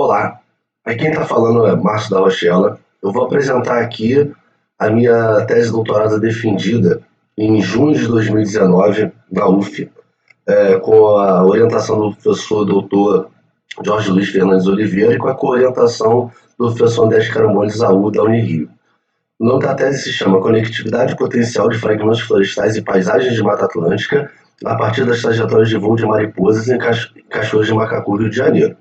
Olá, aqui quem está falando é Márcio da Rochela. Eu vou apresentar aqui a minha tese de doutorado defendida em junho de 2019 na UF, com a orientação do professor doutor Jorge Luiz Fernandes Oliveira e com a coorientação do professor Andrés Carambolli Zaú da Unirio. O nome da tese se chama Conectividade Potencial de Fragmentos Florestais e Paisagens de Mata Atlântica a partir das trajetórias de voo de mariposas em Cachoeiras de Macacu, Rio de Janeiro.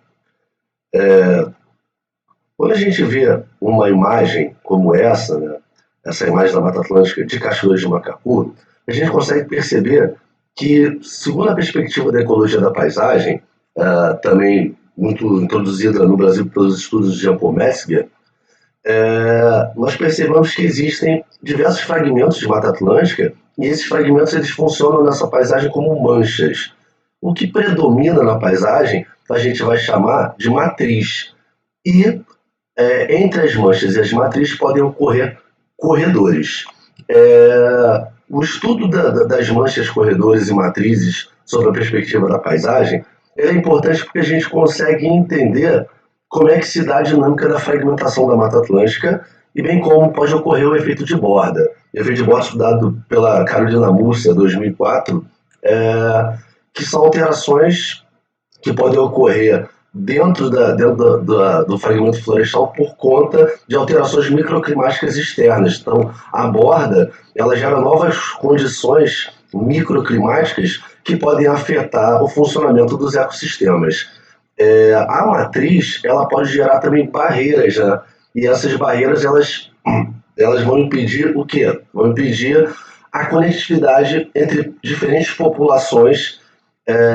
Quando a gente vê uma imagem como essa, né, essa imagem da Mata Atlântica de Cachoeiras de Macacu, a gente consegue perceber que, segundo a perspectiva da ecologia da paisagem, também muito introduzida no Brasil pelos estudos de Jean Paul Metzger, nós percebemos que existem diversos fragmentos de Mata Atlântica e esses fragmentos eles funcionam nessa paisagem como manchas. O que predomina na paisagem a gente vai chamar de matriz. E entre as manchas e as matrizes podem ocorrer corredores. O estudo das manchas, corredores e matrizes sob a perspectiva da paisagem é importante porque a gente consegue entender como é que se dá a dinâmica da fragmentação da Mata Atlântica e bem como pode ocorrer o efeito de borda. O efeito de borda estudado pela Carolina Múrcia, 2004, que são alterações que podem ocorrer dentro do fragmento florestal por conta de alterações microclimáticas externas. Então, a borda ela gera novas condições microclimáticas que podem afetar o funcionamento dos ecossistemas. A matriz ela pode gerar também barreiras, né? E essas barreiras elas vão impedir o quê? Vão impedir a conectividade entre diferentes populações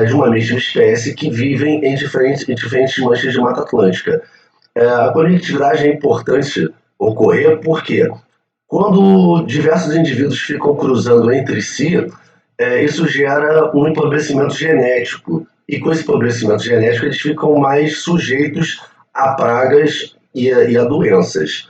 de uma mesma espécie que vivem em diferentes manchas de Mata Atlântica. A conectividade é importante ocorrer porque quando diversos indivíduos ficam cruzando entre si, isso gera um empobrecimento genético. E com esse empobrecimento genético eles ficam mais sujeitos a pragas e a doenças.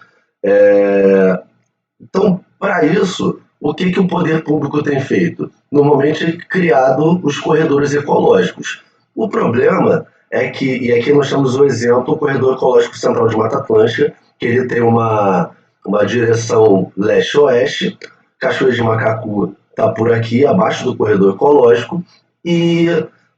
Então, para isso, o que o poder público tem feito? Normalmente criado os corredores ecológicos. O problema é que, e aqui nós temos o exemplo, o Corredor Ecológico Central de Mata Atlântica, que ele tem uma direção leste-oeste, Cachoeiras de Macacu está por aqui, abaixo do Corredor Ecológico,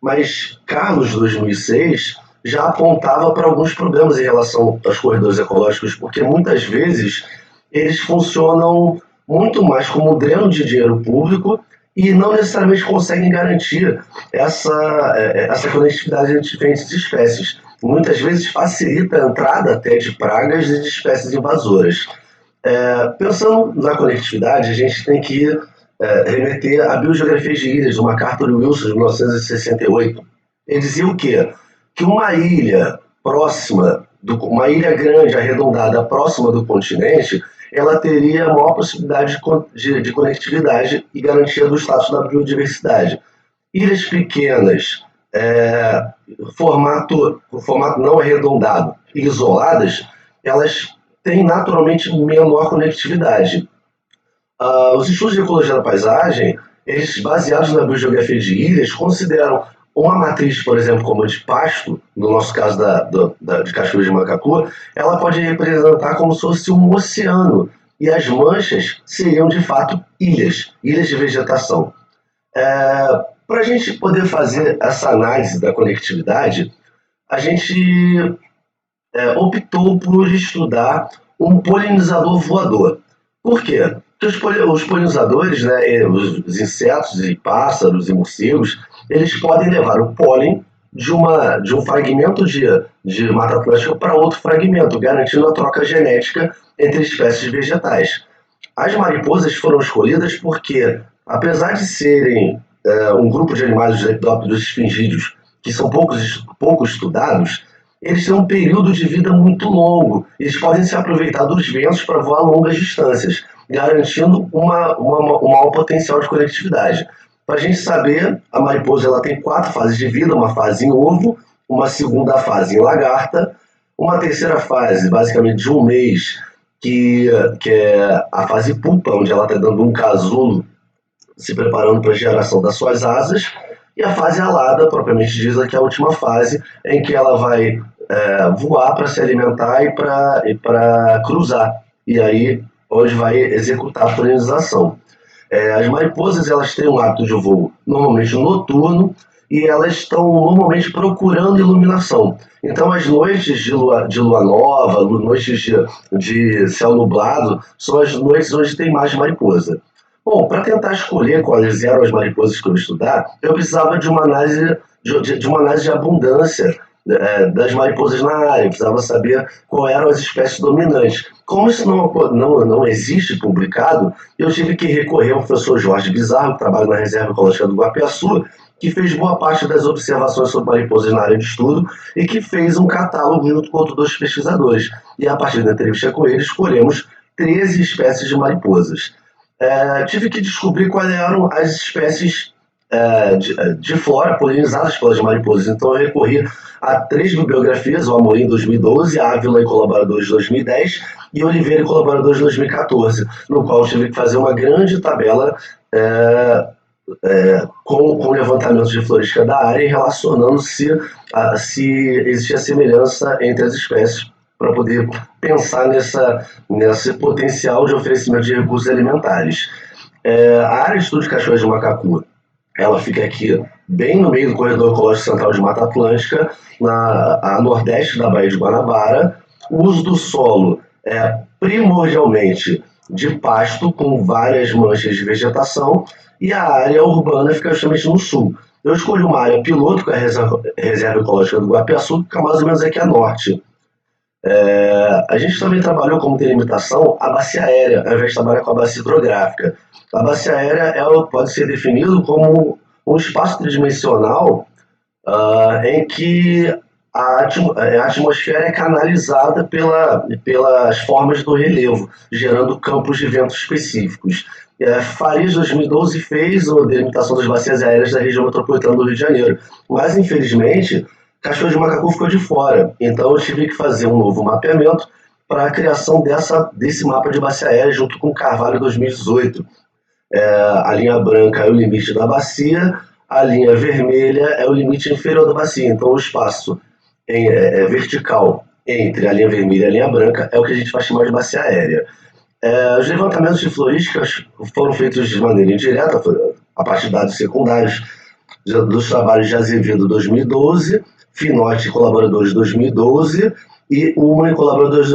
mas Carlos, 2006, já apontava para alguns problemas em relação aos corredores ecológicos, porque muitas vezes eles funcionam muito mais como um dreno de dinheiro público e não necessariamente conseguem garantir essa conectividade entre diferentes espécies. Muitas vezes facilita a entrada até de pragas e de espécies invasoras. Pensando na conectividade, a gente tem que remeter à Biogeografia de Ilhas, do MacArthur Wilson, de 1968. Ele dizia o quê? Que uma ilha próxima, uma ilha grande, arredondada, próxima do continente, ela teria a maior possibilidade de conectividade e garantia do status da biodiversidade. Ilhas pequenas, formato não arredondado e isoladas, elas têm naturalmente menor conectividade. Os estudos de ecologia da paisagem, eles baseados na biogeografia de ilhas, consideram uma matriz, por exemplo, como a de Pasto, no nosso caso de Cachoeiras de Macacu, ela pode representar como se fosse um oceano, e as manchas seriam, de fato, ilhas de vegetação. Para a gente poder fazer essa análise da conectividade, a gente optou por estudar um polinizador voador. Por quê? Porque os polinizadores, né, os insetos e pássaros e morcegos, eles podem levar o pólen de um fragmento de Mata Atlântica para outro fragmento, garantindo a troca genética entre espécies vegetais. As mariposas foram escolhidas porque, apesar de serem um grupo de animais, os lepidópteros esfingídeos, que são pouco estudados, eles têm um período de vida muito longo. Eles podem se aproveitar dos ventos para voar longas distâncias, garantindo um maior potencial de conectividade. Para a gente saber, a mariposa ela tem 4 fases de vida, uma fase em ovo, uma segunda fase em lagarta, uma terceira fase, basicamente de um mês, que é a fase pupa, onde ela está dando um casulo, se preparando para a geração das suas asas, e a fase alada, propriamente dita, que é a última fase, em que ela vai voar para se alimentar e para cruzar. E aí, onde vai executar a polinização. As mariposas elas têm um hábito de voo normalmente noturno e elas estão normalmente procurando iluminação. Então, as noites de lua nova, noites de céu nublado, são as noites onde tem mais mariposa. Bom, para tentar escolher quais eram as mariposas que eu ia estudar, eu precisava de uma análise uma análise de abundância das mariposas na área, eu precisava saber quais eram as espécies dominantes. Como isso não existe publicado, eu tive que recorrer ao professor Jorge Bizarro, que trabalha na Reserva Ecológica do Guapiaçu, que fez boa parte das observações sobre mariposas na área de estudo e que fez um catálogo junto com outros dois pesquisadores. E a partir da entrevista com ele, escolhemos 13 espécies de mariposas. Tive que descobrir quais eram as espécies de flora polinizadas pelas mariposas. Então eu recorri a 3 bibliografias, o Amorim em 2012, Ávila e Colaboradores de 2010 e Oliveira e Colaboradores de 2014, no qual eu tive que fazer uma grande tabela com levantamentos de florística da área e relacionando se existia semelhança entre as espécies para poder pensar nesse potencial de oferecimento de recursos alimentares. A área de estudo de cachoeiras de macacu, ela fica aqui bem no meio do corredor ecológico central de Mata Atlântica, a nordeste da Baía de Guanabara. O uso do solo é primordialmente de pasto, com várias manchas de vegetação, e a área urbana fica justamente no sul. Eu escolhi uma área piloto, que é a Reserva Ecológica do Guapiaçu, que fica mais ou menos aqui a norte. A gente também trabalhou como delimitação a bacia aérea, ao invés de trabalhar com a bacia hidrográfica. A bacia aérea ela pode ser definido como um espaço tridimensional em que a atmosfera é canalizada pelas formas do relevo, gerando campos de vento específicos. Farias 2012 fez a delimitação das bacias aéreas da região metropolitana do Rio de Janeiro, mas infelizmente Cachoeira de Macacu ficou de fora, então eu tive que fazer um novo mapeamento para a criação desse mapa de bacia aérea junto com o Carvalho 2018. A linha branca é o limite da bacia, a linha vermelha é o limite inferior da bacia, então o espaço vertical entre a linha vermelha e a linha branca é o que a gente vai chamar de bacia aérea. Os levantamentos de florísticas foram feitos de maneira indireta, a partir de dados secundários dos trabalhos de Azevedo 2012, Finotti Colaboradores 2012 e uma em Colaboradores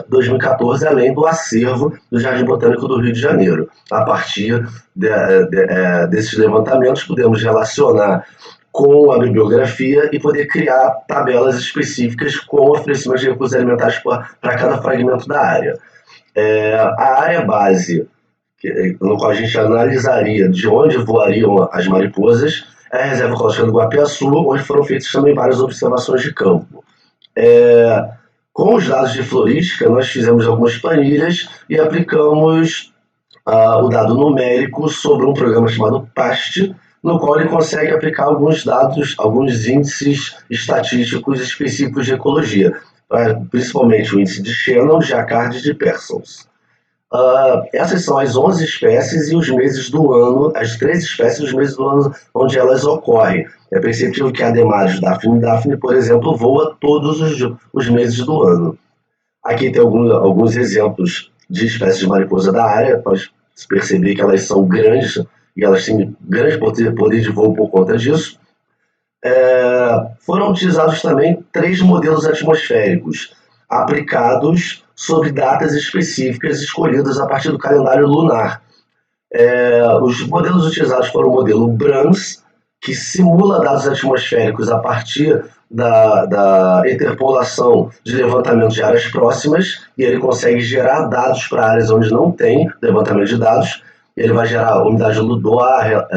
2014, além do acervo do Jardim Botânico do Rio de Janeiro. A partir desses levantamentos, podemos relacionar com a bibliografia e poder criar tabelas específicas com oferecimento de recursos alimentares para cada fragmento da área. A área base, no qual a gente analisaria de onde voariam as mariposas, é a Reserva Ecológica do Guapiaçu, onde foram feitas também várias observações de campo. Com os dados de florística, nós fizemos algumas planilhas e aplicamos o dado numérico sobre um programa chamado PAST, no qual ele consegue aplicar alguns dados, alguns índices estatísticos específicos de ecologia, principalmente o índice de Shannon, de Jacquard e de Parsons. Essas são as 11 espécies e os meses do ano, as 3 espécies e os meses do ano onde elas ocorrem. É perceptível que a Ademarius Daphne, por exemplo, voa todos os meses do ano. Aqui tem alguns exemplos de espécies de mariposa da área, pode perceber que elas são grandes e elas têm grande poder de voo por conta disso. Foram utilizados também 3 modelos atmosféricos, aplicados sobre datas específicas escolhidas a partir do calendário lunar. Os modelos utilizados foram o modelo Brans, que simula dados atmosféricos a partir da interpolação de levantamento de áreas próximas, e ele consegue gerar dados para áreas onde não tem levantamento de dados. Ele vai gerar umidade do ar,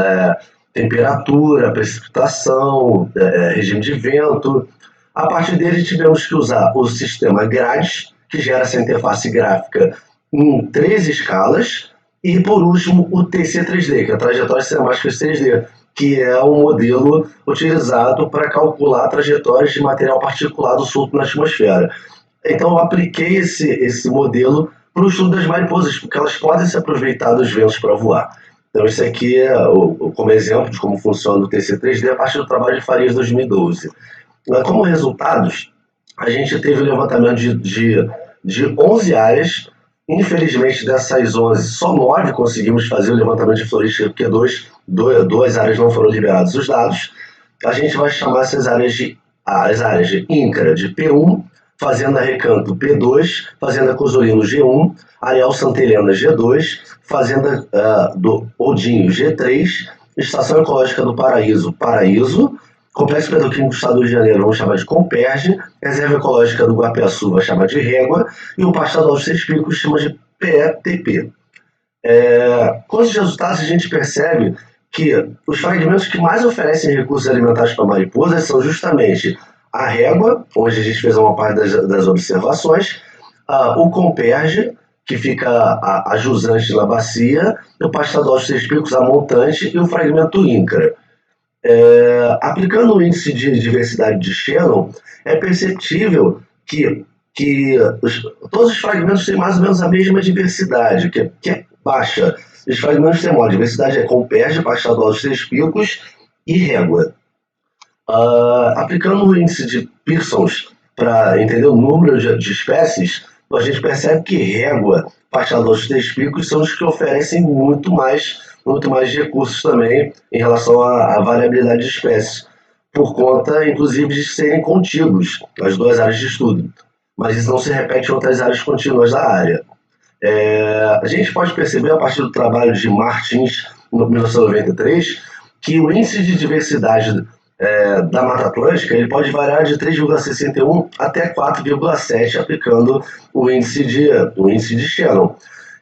temperatura, precipitação, regime de vento. A partir dele, tivemos que usar o sistema GRADS, que gera essa interface gráfica em 3 escalas, e, por último, o TC3D, que é a Trajetórias Cinemáticas 3D, que é um modelo utilizado para calcular trajetórias de material particulado solto na atmosfera. Então, eu apliquei esse modelo para o estudo das mariposas, porque elas podem se aproveitar dos ventos para voar. Então, isso aqui é como exemplo de como funciona o TC3D a partir do trabalho de Farias 2012. Como resultados, a gente teve o levantamento de 11 áreas. Infelizmente, dessas 11, só 9 conseguimos fazer o levantamento de florística, porque duas áreas não foram liberados os dados. A gente vai chamar essas áreas as áreas de INCRA de P1, Fazenda Recanto P2, Fazenda Cosolino G1, Areal Santa Helena G2, Fazenda do Odinho G3, Estação Ecológica do Paraíso, Paraíso, Complexo Petroquímico do Estado do Rio de Janeiro, vamos chamar de Comperge, Reserva Ecológica do Guapiaçu, vai chamar de Régua, e o Parque Estadual dos Três Picos chama de PETP. Com os resultados, a gente percebe que os fragmentos que mais oferecem recursos alimentares para mariposas são justamente a Régua, onde a gente fez uma parte das observações, o Comperge, que fica a jusante na bacia, o Parque Estadual dos Três Picos, a montante, e o fragmento INCRA. Aplicando o índice de diversidade de Shannon, é perceptível que todos os fragmentos têm mais ou menos a mesma diversidade, que é baixa. Os fragmentos têm uma diversidade Comperge, Parque Estadual dos Três Picos e Régua. Aplicando o índice de Pearsons para entender o número de espécies, a gente percebe que Régua, Parque Estadual dos Três Picos são os que oferecem muito mais recursos também em relação à variabilidade de espécies, por conta, inclusive, de serem contíguos as duas áreas de estudo. Mas isso não se repete em outras áreas contínuas da área. A gente pode perceber, a partir do trabalho de Martins, em 1993, que o índice de diversidade da Mata Atlântica ele pode variar de 3,61 até 4,7, aplicando o índice de Shannon.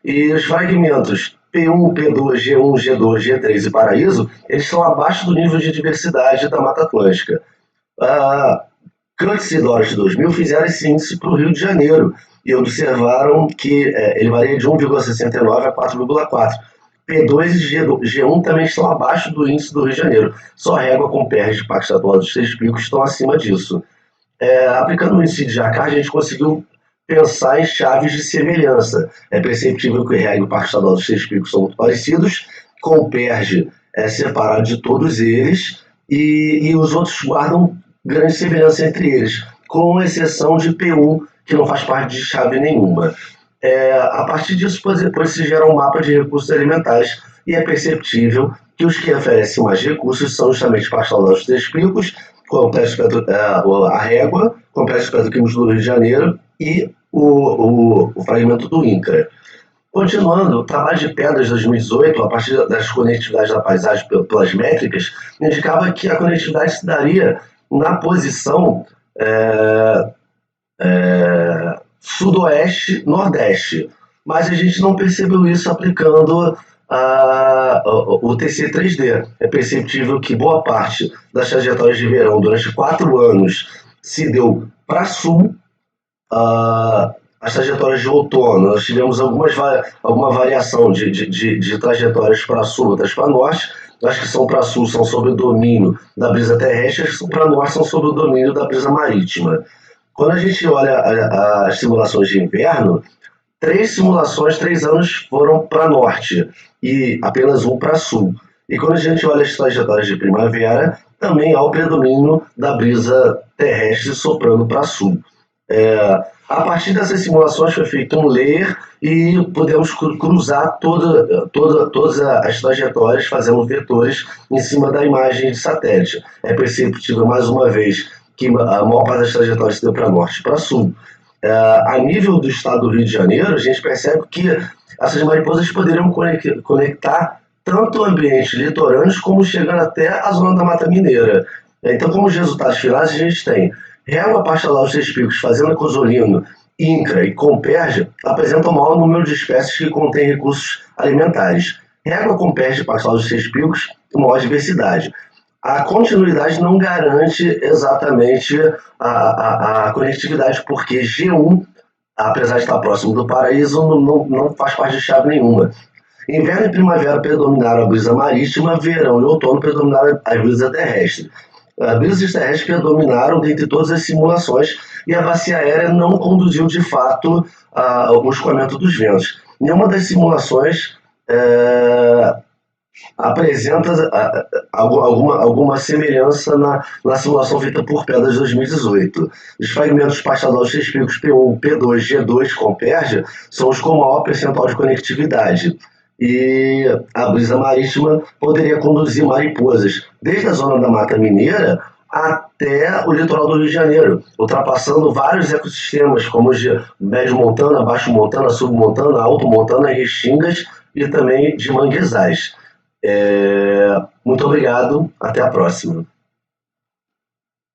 E os fragmentos P1, P2, G1, G2, G3 e Paraíso, eles estão abaixo do nível de diversidade da Mata Atlântica. Curtis e Doris de 2000 fizeram esse índice para o Rio de Janeiro e observaram que ele varia de 1,69 a 4,4. P2 e G1 também estão abaixo do índice do Rio de Janeiro. Só Régua, Comperge e Parque Estadual dos Três Picos estão acima disso. Aplicando o índice de Jacquard, a gente conseguiu pensar em chaves de semelhança. É perceptível que Régua e o Parque Estadual dos Três Picos são muito parecidos, Comperge é separado de todos eles e os outros guardam grande semelhança entre eles, com exceção de P1, que não faz parte de chave nenhuma. A partir disso, depois se gera um mapa de recursos alimentares e é perceptível que os que oferecem mais recursos são justamente o Parque Estadual dos Três Picos, a Régua, Complexo Petroquímico do Rio de Janeiro e o fragmento do INCRA. Continuando, o trabalho de Pedras de 2018, a partir das conectividades da paisagem pelas métricas, indicava que a conectividade se daria na posição sudoeste-nordeste, mas a gente não percebeu isso aplicando o TC3D. É perceptível que boa parte das trajetórias de verão durante 4 anos se deu para sul. As trajetórias de outono, nós tivemos alguma variação de trajetórias para sul, outras para norte. As que são para sul são sob o domínio da brisa terrestre, as que são para norte são sob o domínio da brisa marítima. Quando a gente olha as simulações de inverno, 3 simulações, 3 anos foram para norte e apenas 1 para sul. E quando a gente olha as trajetórias de primavera, também há o predomínio da brisa terrestre soprando para sul. A partir dessas simulações foi feito um layer e podemos cruzar todas as trajetórias, fazendo vetores em cima da imagem de satélite. É perceptível, mais uma vez, que a maior parte das trajetórias se deu para norte e para sul. A nível do estado do Rio de Janeiro, a gente percebe que essas mariposas poderiam conectar tanto ambientes litorâneos como chegando até a zona da Mata Mineira. Então, como os resultados finais, a gente tem Régua, Parque Estadual dos Três Picos, Fazenda Cosolino, INCRA e Comperge apresentam o maior número de espécies que contêm recursos alimentares. Régua, Comperge e Parque Estadual dos Três Picos, maior diversidade. A continuidade não garante exatamente a conectividade, porque G1, apesar de estar próximo do Paraíso, não faz parte de chave nenhuma. Inverno e primavera predominaram a brisa marítima, verão e outono predominaram a brisa terrestre. As brisas terrestres predominaram dentre todas as simulações e a bacia aérea não conduziu de fato o escoamento dos ventos. Nenhuma das simulações apresenta alguma semelhança na simulação feita por Pedra de 2018. Os fragmentos espaciadores dos picos P1, P2, G2 convergem são os com maior percentual de conectividade. E a brisa marítima poderia conduzir mariposas desde a zona da Mata Mineira até o litoral do Rio de Janeiro, ultrapassando vários ecossistemas, como os de Médio Montana, Baixo Montana, Submontana, Alto Montana, Restingas e também de manguezais. Muito obrigado, até a próxima.